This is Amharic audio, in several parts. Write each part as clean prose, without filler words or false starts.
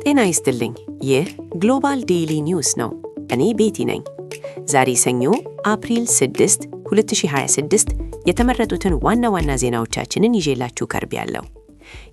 ጤና ይስጥልኝ። ይህ ግሎባል ዴይሊ ኒውስ ነው። እኔ ቤቲ ነኝ። ዛሬ ሰኞ አፕሪል 6 2026 የተመረጡትን ዋና ዋና ዜናዎቻችንን ይዤላችሁ ቀርቤያለሁ።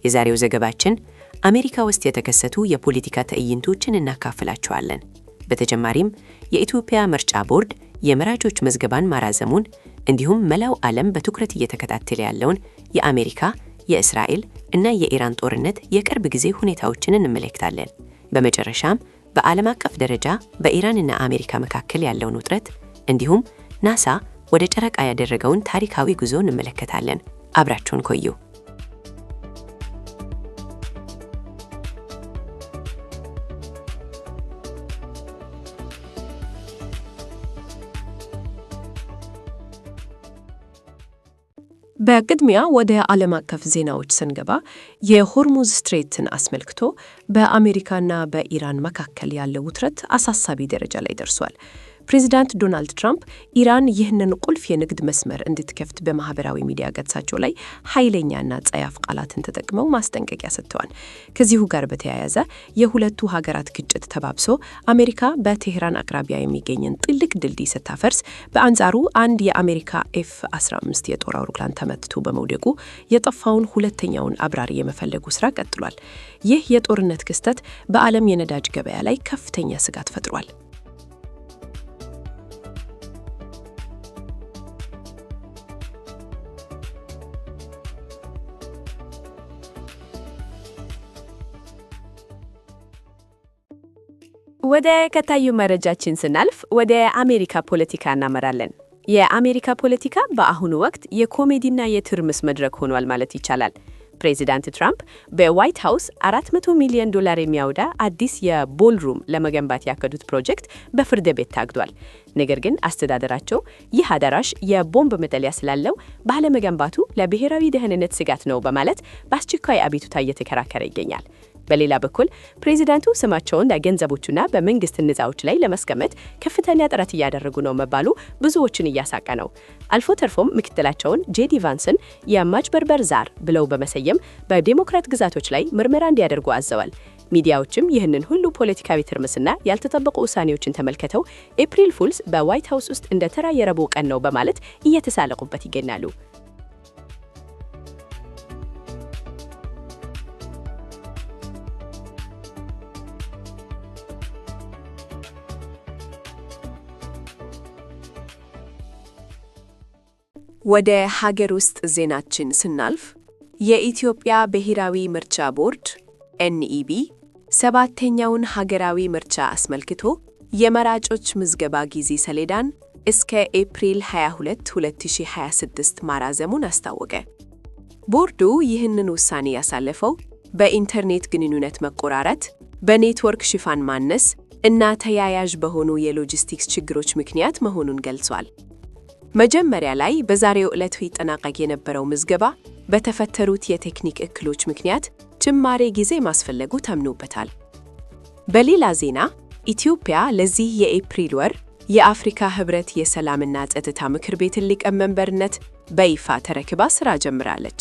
የዛሬው ዘገባችን አሜሪካ ውስጥ የተከሰቱ የፖለቲካ ትዕይንቶችን እናካፍላችኋለን። በተጨማሪም የኢትዮጵያ ምርጫ ቦርድ የመራጮች መዝገባን ማራዘሙን እንዲሁም መላው ዓለም በትኩረት እየተከታተለ ያለውን የአሜሪካ፣ የእስራኤል እና የኢራን ጦርነት የቅርብ ጊዜ ሁኔታዎችን እንመለከታለን። በመጨረሻም በዓለም አቀፍ ደረጃ በኢራንና አሜሪካ መካከል ያለውን ውጥረት እንዲሁም ናሳ ወደ ጨረቃ ያደረገውን ታሪካዊ ጉዞ እንመለከታለን። አብራችሁን ቆዩ። በቅድሚያ ወደ ዓለም አቀፍ ዜናዎች ስንገባ የሆርሙዝ ስትሬትን አስመልክቶ በአሜሪካና በኢራን መካከል ያለው ውጥረት አሳሳቢ ደረጃ ላይ ደርሷል። ፕሬዚዳንት ዶናልድ ትራምፕ ኢራን ይህንን ቁልፍ የንግድ መስመር እንድትከፍት በማህበራዊ ሚዲያ ገጻቸው ላይ ኃይለኛና ጸያፍ ቃላትን ተጠቅመው ማስጠንቀቂያ ሰጥተዋል። ከዚሁ ጋር በተያያዘ የሁለቱ ሀገራት ግጭት ተባብሶ አሜሪካ በቴህራን አቅራቢያ የሚገኝን ትልቅ ድልድይ ስታፈርስ፣ በአንጻሩ አንድ የአሜሪካ F-15 የጦር አውሮፕላን ተመትቶ በመውደቁ የጠፋውን ሁለተኛውን አብራሪ የመፈለጉ ስራ ቀጥሏል። ይህ የጦርነት ክስተት በዓለም የነዳጅ ገበያ ላይ ከፍተኛ ስጋት ፈጥሯል። ወደ ቀጣዩ መረጃችን ስናልፍ ወደ አሜሪካ ፖለቲካ እናመራለን። የአሜሪካ ፖለቲካ በአሁኑ ወቅት የኮሜዲና የትርምስ መድረክ ሆኗል ማለት ይቻላል። ፕሬዚዳንት ትራምፕ በዋይት ሃውስ $400 ሚሊዮን የሚያወጣ አዲስ የቦልሩም ለመገንባት ያቀዱት ፕሮጀክት በፍርድ ቤት ታግዷል። ነገር ግን አስተዳደራቸው ይህ አዳራሽ የቦምብ መጠለያ ስላለው ባለመገንባቱ ለብሔራዊ ደህንነት ስጋት ነው በማለት በአስቸኳይ አቤቱታ እየተከራከረ ይገኛል። በሌላ በኩል ፕሬዚዳንቱ ስማቸውን ለገንዘቦቹና በመንግስት ህንጻዎች ላይ ለማስቀመጥ ከፍተኛ ጥረት እያደረጉ ነው መባሉ ብዙዎችን እያሳቀ ነው። አልፎ ተርፎም ምክትላቸውን ጄዲ ቫንስን የማጭበርበር ዛር ብለው በመሰየም በዴሞክራት ግዛቶች ላይ ምርመራ እንዲያደርጉ አዘዋል። ሚዲያዎችም ይህንን ሁሉ ፖለቲካዊ ትርምስና ያልተጠበቁ ውሳኔዎችን ተመልክተው ኤፕሪል ፉልስ በዋይት ሃውስ ውስጥ እንደ ተራ የረቡዕ ቀን ነው በማለት እየተሳለቁበት ይገኛሉ። ወደ ሀገር ውስጥ ዜናችን ስናልፍ የኢትዮጵያ ብሔራዊ ምርጫ ቦርድ NEB ሰባተኛውን ሀገራዊ ምርጫ አስመልክቶ የመራጮች ምዝገባ ጊዜ ሰሌዳን እስከ ኤፕሪል 22 2026 ማራዘሙን አስታወቀ። ቦርዱ ይህንን ውሳኔ ያሳለፈው በኢንተርኔት ግንኙነት መቆራረጥ፣ በኔትወርክ ሽፋን ማነስ እና ተያያዥ በሆኑ የሎጂስቲክስ ችግሮች ምክንያት መሆኑን ገልጿል። መጀመሪያ ላይ በዛሬው ዕለት ይጠናቀቅ የነበረው ምዝገባ በተፈጠሩት የቴክኒክ እክሎች ምክንያት ጭማሪ ጊዜ ማስፈለጉ ታምኖበታል። በሌላ ዜና ኢትዮጵያ ለዚህ የኤፕሪል ወር የአፍሪካ ህብረት የሰላምና ጸጥታ ምክር ቤትን ሊቀመንበርነት በይፋ ተረክባ ስራ ጀምራለች።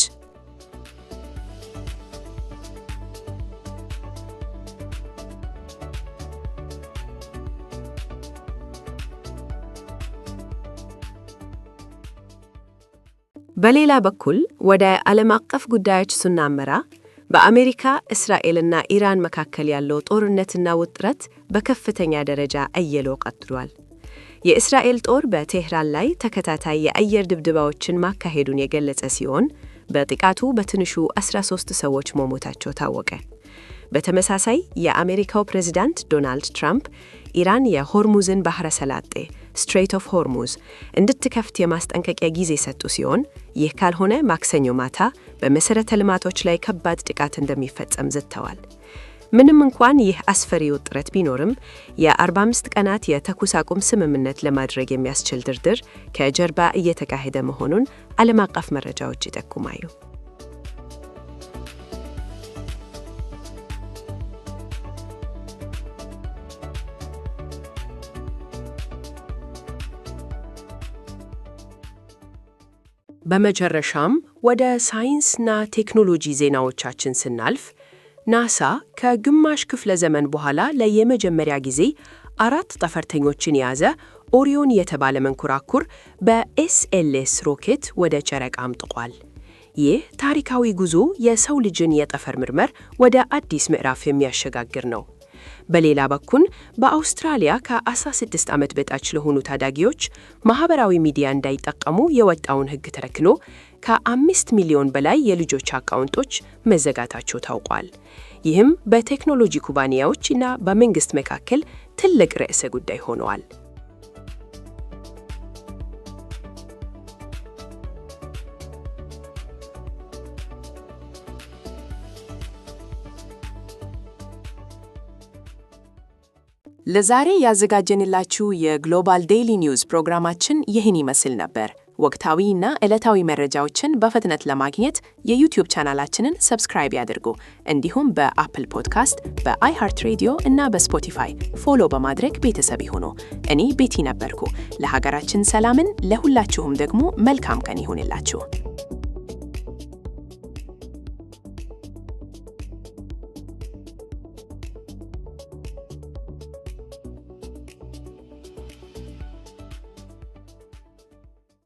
በሌላ በኩል ወደ ዓለም አቀፍ ጉዳዮች ስናመራ በአሜሪካ፣ እስራኤልና ኢራን መካከል ያለው ጦርነትና ውጥረት በከፍተኛ ደረጃ አየሎ ቀጥሏል። የእስራኤል ጦር በቴህራን ላይ ተከታታይ የአየር ድብደባዎችን ማካሄዱን የገለጸ ሲሆን በጥቃቱ በትንሹ 13 ሰዎች መሞታቸው ታወቀ። በተመሳሳይ የአሜሪካው ፕሬዚዳንት ዶናልድ ትራምፕ ኢራን የሆርሙዝን ባህረ ሰላጤ ስትሬት ኦፍ ሆርሙዝ እንድትከፍት የማስጠንቀቂያ ጊዜ ሰጡ ሲሆን ይህ ካልሆነ ማክሰኞ ማታ በመሰረተ ልማቶች ላይ ከባድ ጥቃት እንደሚፈጸም ዝተዋል። ምንም እንኳን ይህ አስፈሪ ውጥረት ቢኖርም የ45 ቀናት የተኩስ አቁም ስምምነት ለማድረግ የሚያስችል ድርድር ከጀርባ እየተካሄደ መሆኑን ዓለም አቀፍ መረጃዎች ይጠቁማሉ። በመጨረሻም ወደ ሳይንስና ቴክኖሎጂ ዜናዎቻችን ስናልፍ ናሳ ከግማሽ ክፍለ ዘመን በኋላ ለየመጀመሪያ ጊዜ 4 ጠፈርተኞችን የያዘ ኦሪዮን የተባለ መንኮራኩር በኤስኤልኤስ ሮኬት ወደ ጨረቃ አምጥቋል። ይህ ታሪካዊ ጉዞ የሰው ልጅን የጠፈር ምርምር ወደ አዲስ ምዕራፍ የሚያሸጋግር ነው። በሌላ በኩል በአውስትራሊያ ከ16 ዓመት በታች ለሆኑ ታዳጊዎች ማህበራዊ ሚዲያ እንዳይጠቀሙ የወጣውን ሕግ ተከትሎ ከ5 ሚሊዮን በላይ የልጆች አካውንቶች መዘጋታቸው ታውቋል። ይህም በቴክኖሎጂ ኩባንያዎችና በመንግስት መካከል ትልቅ ርዕሰ ጉዳይ ሆኗል። ለዛሬ ያዘጋጀንላችሁ የግሎባል ዴይሊ ኒውስ ፕሮግራማችን ይህን ይመስል ነበር። ወቅታዊና ዕለታዊ መረጃዎችን በፍጥነት ለማግኘት የዩቲዩብ ቻናላችንን ሰብስክራይብ ያድርጉ። እንዲሁም በአፕል ፖድካስት፣ በአይሃርት ሬዲዮ እና በስፖቲፋይ ፎሎ በማድረግ ቤተሰብ ይሁኑ። እኔ ቤቲ ነበርኩ። ለሀገራችን ሰላምን፣ ለሁላችሁም ደግሞ መልካም ቀን ይሁንላችሁ።